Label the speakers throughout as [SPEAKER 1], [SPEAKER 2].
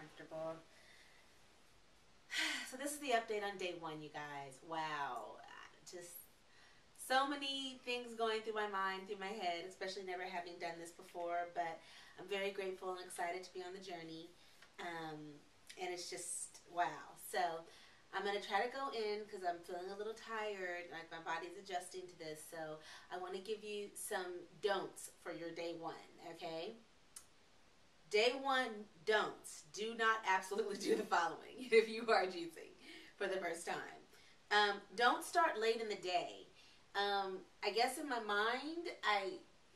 [SPEAKER 1] comfortable. So this is the update on day one, you guys. Wow. Just so many things going through my mind, through my head, especially never having done this before. But I'm very grateful and excited to be on the journey. And it's just, wow. So I'm going to try to go in because I'm feeling a little tired. Like my body's adjusting to this. So I want to give you some don'ts for your day one, okay? Day one don'ts. Do not absolutely do the following if you are juicing for the first time. Don't start late in the day. I guess in my mind,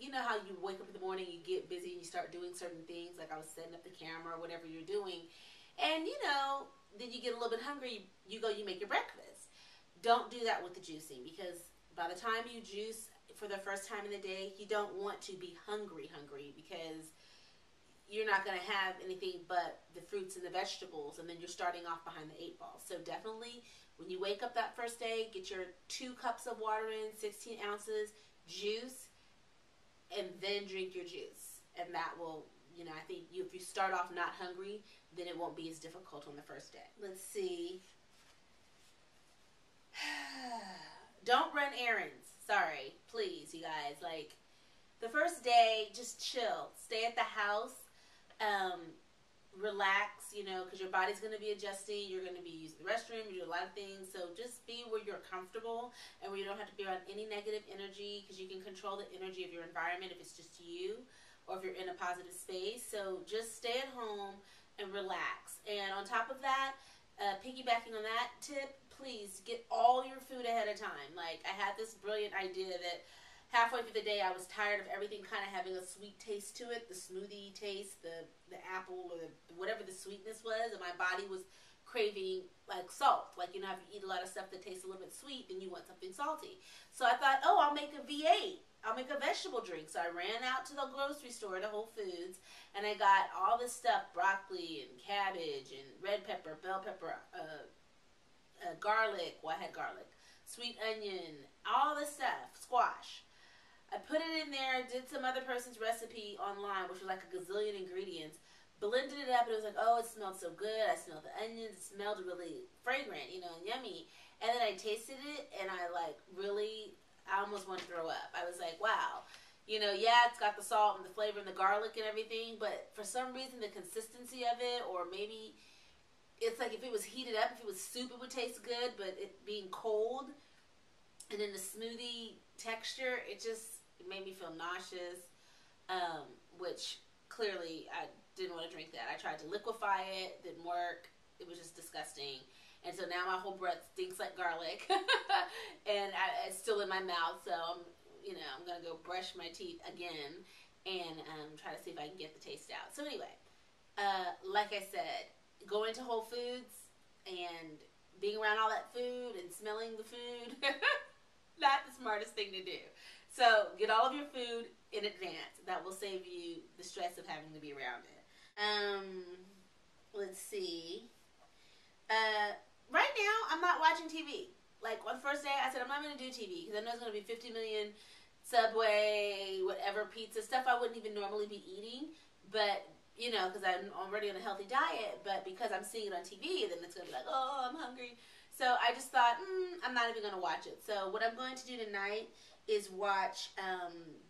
[SPEAKER 1] you know how you wake up in the morning, you get busy and you start doing certain things, like I was setting up the camera or whatever you're doing, and then you get a little bit hungry, you go, you make your breakfast. Don't do that with the juicing, because by the time you juice for the first time in the day, you don't want to be hungry, because you're not going to have anything but the fruits and the vegetables, and then you're starting off behind the 8 ball. So definitely, when you wake up that first day, get your 2 cups of water in, 16 ounces, juice, and then drink your juice. And that will, I think if you start off not hungry, then it won't be as difficult on the first day. Let's see. Don't run errands. Sorry, please, you guys. Like, the first day, just chill. Stay at the house. Relax, because your body's going to be adjusting. You're going to be using the restroom. You do a lot of things. So just be where you're comfortable and where you don't have to be around any negative energy, because you can control the energy of your environment if it's just you or if you're in a positive space. So just stay at home and relax. And on top of that, piggybacking on that tip, please get all your food ahead of time. Like, I had this brilliant idea that halfway through the day, I was tired of everything kind of having a sweet taste to it, the smoothie taste, the apple, or whatever the sweetness was, and my body was craving, like, salt. Like, if you eat a lot of stuff that tastes a little bit sweet, then you want something salty. So I thought, oh, I'll make a V8. I'll make a vegetable drink. So I ran out to the grocery store, to Whole Foods, and I got all this stuff, broccoli and cabbage and red pepper, bell pepper, garlic. Well, I had garlic. Sweet onion, all this stuff, squash. I put it in there, did some other person's recipe online, which was like a gazillion ingredients, blended it up, and it was like, oh, it smelled so good. I smelled the onions. It smelled really fragrant, and yummy. And then I tasted it, and I almost wanted to throw up. I was like, wow. Yeah, it's got the salt and the flavor and the garlic and everything, but for some reason, the consistency of it, or maybe it's like if it was heated up, if it was soup, it would taste good, but it being cold and then the smoothie texture, it made me feel nauseous, which clearly I didn't want to drink that. I tried to liquefy it, didn't work. It was just disgusting. And so now my whole breath stinks like garlic, and it's still in my mouth. So I'm gonna go brush my teeth again and try to see if I can get the taste out. So anyway, like I said, going to Whole Foods and being around all that food and smelling the food, not the smartest thing to do. So get all of your food in advance. That will save you the stress of having to be around it. Let's see. Right now, I'm not watching TV. Like, on the first day, I said I'm not going to do TV because I know it's going to be 50 million Subway, whatever, pizza, stuff I wouldn't even normally be eating. But, because I'm already on a healthy diet. But because I'm seeing it on TV, then it's going to be like, oh, I'm hungry. So I just thought, I'm not even going to watch it. So what I'm going to do tonight is watch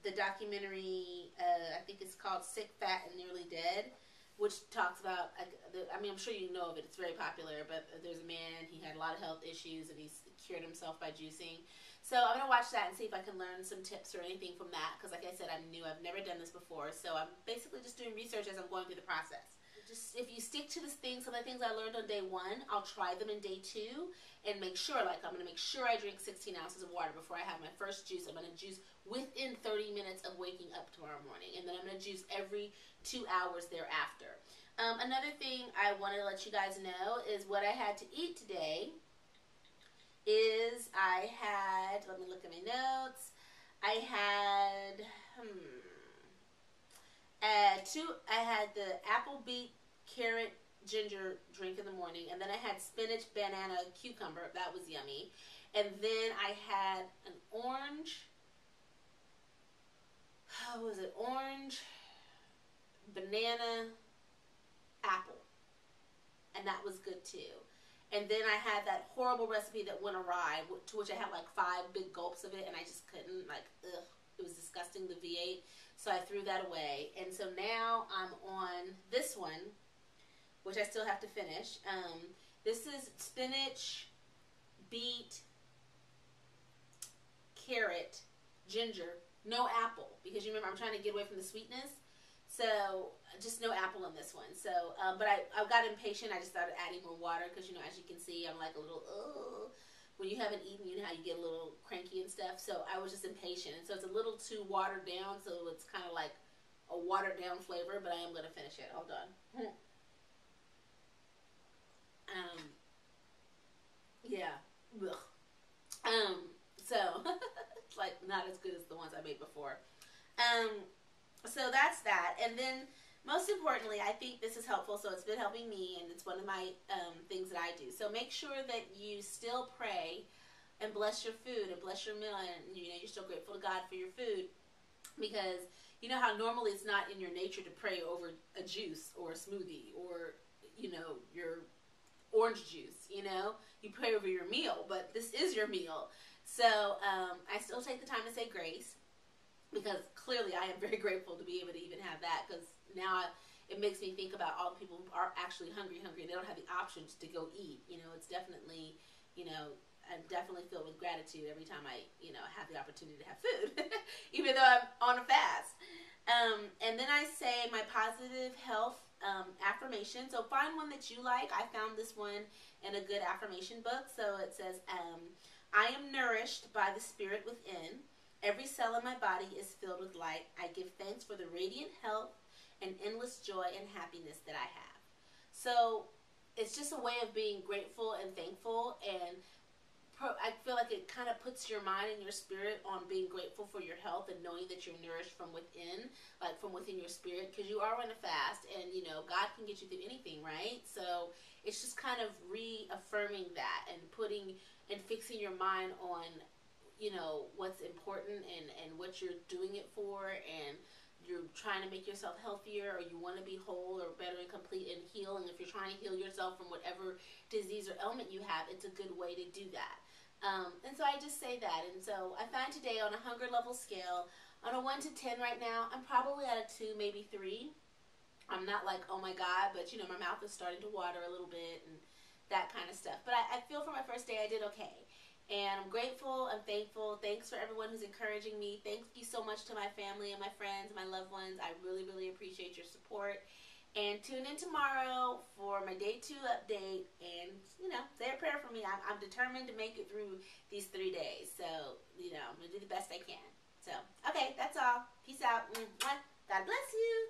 [SPEAKER 1] the documentary, I think it's called Sick, Fat, and Nearly Dead, which talks about, I'm sure you know of it, it's very popular, but there's a man, he had a lot of health issues, and he's cured himself by juicing. So I'm going to watch that and see if I can learn some tips or anything from that, because like I said, I'm new, I've never done this before, so I'm basically just doing research as I'm going through the process. Just if you stick to this thing, some of the things I learned on day one, I'll try them in day 2 and make sure, I'm going to make sure I drink 16 ounces of water before I have my first juice. I'm going to juice within 30 minutes of waking up tomorrow morning, and then I'm going to juice every 2 hours thereafter. Another thing I want to let you guys know is what I had to eat today is I had, let me look at my notes, I had, I had the apple, beet, carrot, ginger drink in the morning, and then I had spinach, banana, cucumber. That was yummy. And then I had an orange, how was it? Orange, banana, apple. and that was good too. And then I had that horrible recipe that went awry, to which I had like 5 big gulps of it, and I just couldn't, like, ugh, it was disgusting, the V8. So I threw that away. And so now I'm on this one, which I still have to finish. This is spinach, beet, carrot, ginger, no apple, because you remember I'm trying to get away from the sweetness. So just no apple in this one. So, but I got impatient. I just started adding more water because, you know, as you can see, I'm like a little, when you haven't eaten, you know how you get a little cranky and stuff. So I was just impatient. And so it's a little too watered down. So it's kind of like a watered down flavor, but I am going to finish it. Hold on. Yeah. Ugh. So it's like not as good as the ones I made before. So that's that. And then most importantly, I think this is helpful. So it's been helping me, and it's one of my things that I do. So make sure that you still pray and bless your food and bless your meal, and you know you're still grateful to God for your food, because you know how normally it's not in your nature to pray over a juice or a smoothie or, you know, your orange juice. You know, you pray over your meal, but this is your meal. So I still take the time to say grace, because clearly I am very grateful to be able to even have that, because now it makes me think about all the people who are actually hungry. They don't have the options to go eat. You know, it's definitely, you know, I'm definitely filled with gratitude every time I, you know, have the opportunity to have food, even though I'm on a fast. And then I say my positive health affirmation. So find one that you like. I found this one in a good affirmation book. So it says, I am nourished by the spirit within. Every cell in my body is filled with light. I give thanks for the radiant health and endless joy and happiness that I have. So it's just a way of being grateful and thankful, and I feel like it kind of puts your mind and your spirit on being grateful for your health and knowing that you're nourished from within, like from within your spirit, because you are on a fast, and you know God can get you through anything, right? So it's just kind of reaffirming that and putting and fixing your mind on, you know, what's important and what you're doing it for, and you're trying to make yourself healthier, or you want to be whole or better and complete and heal. And if you're trying to heal yourself from whatever disease or ailment you have, it's a good way to do that. And so I just say that. And so I find today on a hunger level scale, on a 1 to 10 right now, I'm probably at a 2, maybe 3. I'm not like, oh my God, but you know, my mouth is starting to water a little bit and that kind of stuff. But I feel for my first day I did okay. And I'm grateful, I'm thankful. Thanks for everyone who's encouraging me. Thank you so much to my family and my friends, my loved ones. I really, really appreciate your support. And tune in tomorrow for my day 2 update. And, you know, say a prayer for me. I'm determined to make it through these 3 days. So, you know, I'm going to do the best I can. So, okay, that's all. Peace out. God bless you.